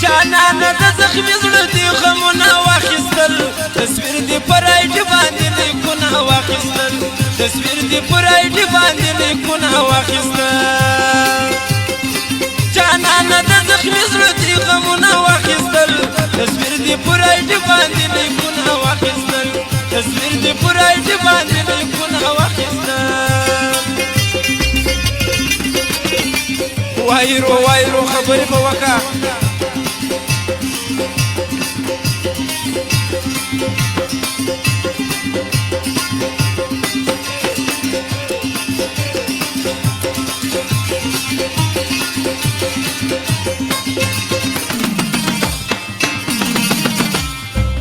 جانانه د زخمي زړه دې غمونه واخیستل تصویر دې پر آیډي باندې لیکونه واخیستل تصویر دې پر آیډي باندې لیکونه واخیستل جانانه د زخمي زړه دې غمونه واخیستل تصویر دې پر آیډي باندې لیکونه واخیستل تصویر دې پر آیډي باندې لیکونه واخیستل وایرو وایرو خبرې به وکړه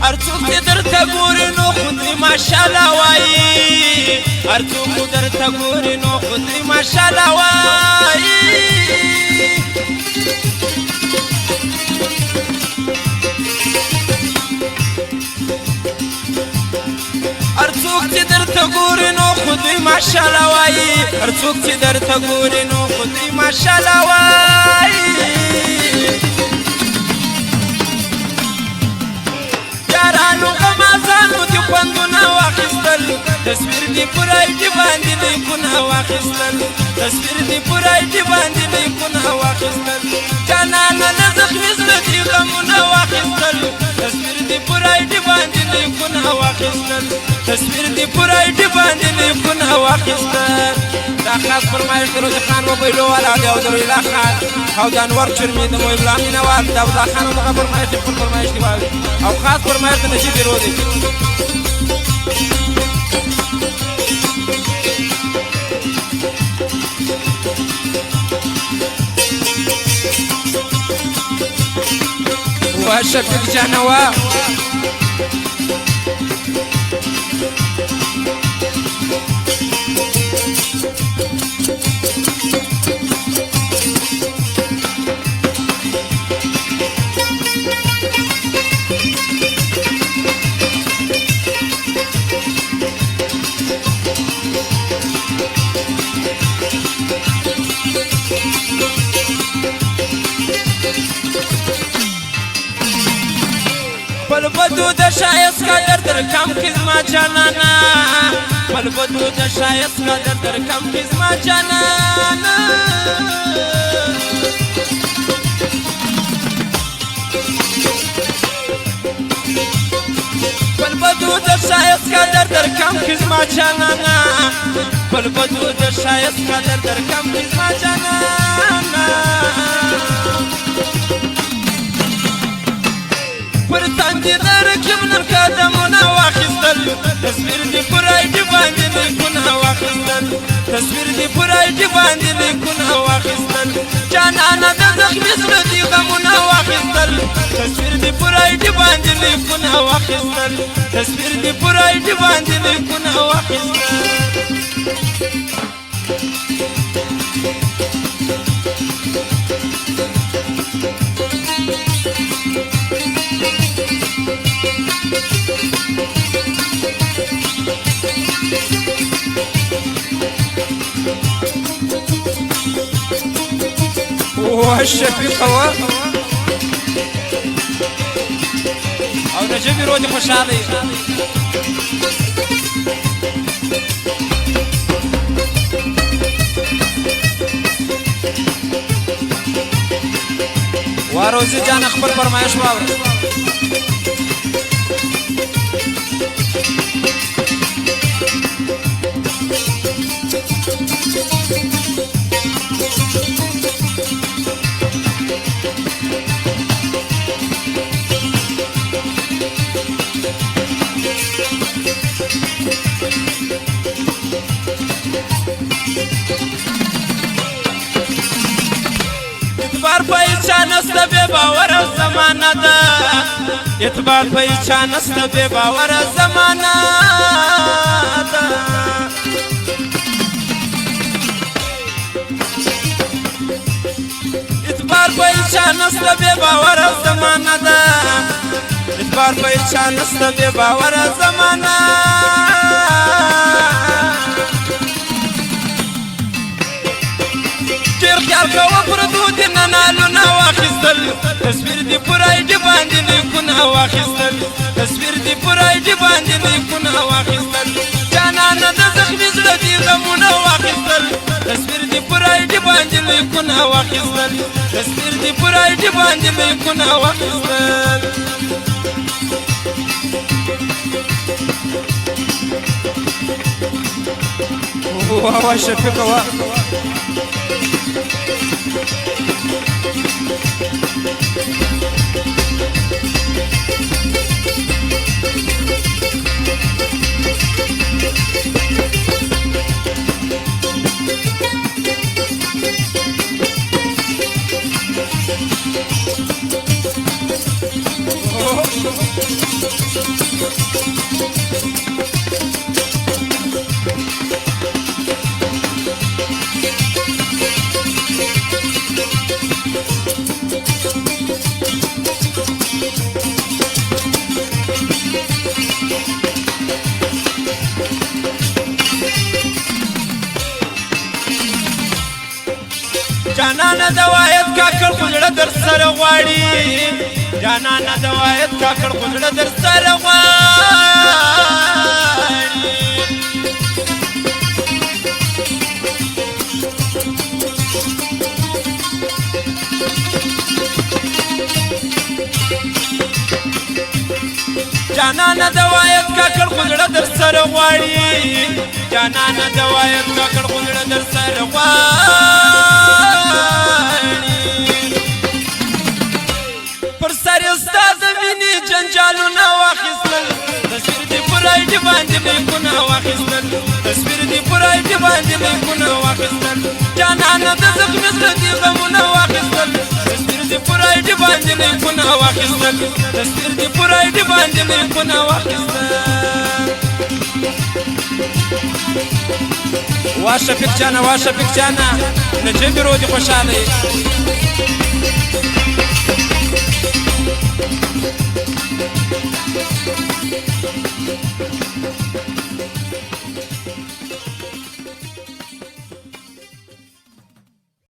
هر څوک چې درته ګوري نو خو دې ماشاءالله وایي هر څوک درته ګوري نو خو دې ماشاءالله وایي هر څوک چې درته ګوري نو خو دې ماشاءالله وایي هر څوک چې درته ګوري نو خو دې ماشاءالله وایي یارانو غمازانو دې خوندونه واخیستل تصویر دې پر آیډي باندې لیکونه واخیستل تصویر دې پر آیډي باندې لیکونه واخیستل جانانه د زخمي زړه دې غمونه واخیستل تصویر دې پر آیډي باندې لیکونه واخیستل تصویر دې پر آیډي باندې لیکونه واخیستل دا خاص فرمایش د روزي خان موبایلو والا دی او د رویلا خان او د انور چرمي د محب الله مینوال د عبدالله خان دغه فرمایش خپل فرمایش دی او خاص فرمایش د نشید روزي وشفيق جنوا پل بدو د شایست قدر در کم کزما جانانا پل بدو د شایست قدر در کم کزما جانانا پل بدو د شایست قدر در کم کزما جانانا پل بدو د شایست قدر در کم کزما جانانا پر تاندې د رقیب نن قدمونه واخیستل تصویر دې پر آیډي باندې لیکونه واخیستل تصویر دې پر آیډي باندې لیکونه واخیستل جانانه د زخمي زړه دې غمونه واخیستل تصویر دې پر آیډي باندې لیکونه واخیستل تصویر دې پر آیډي باندې لیکونه واخیستل الشفيق هو او نجيب رودي خوشحالي واروزي جان اخبر فرمايش واور اعتبار په چا نسته بې باوره زمانه ده اعتبار په چا نسته بې باوره زمانه ده اعتبار په چا نسته بې باوره زمانه ده اعتبار په چا نسته بې باوره زمانه ډېر خیال کوه پردو دې نه نالونه واخیستل تصویر لیکونه واخیستل تصویر دې پر آی ډي باندې لیکونه واخیستل واه شفیقه واه جانانه د وایت کاکړ خو زړه در سره غواړي جانانه د وایت کاکړ خو زړه در سره غواړي جانانه د وایت کاکړ خو زړه در سره غواړي جانانه د وایت کاکړ خو زړه در سره غواړي پر سر ستا د مینې جنجالونه واخیستل تصویر دې پر آی ډي باندې لیکونه واخیستل تصویر دې پر آی ډي باندې لیکونه واخیستل جانانه د زخمي زړه دې غمونه واخیستل تصویر دې پر آی ډي باندې لیکونه واخیستل تصویر دې پر آی ډي باندې لیکونه واخیستل وا شفیق جانه نجیب رو دې خوشحاله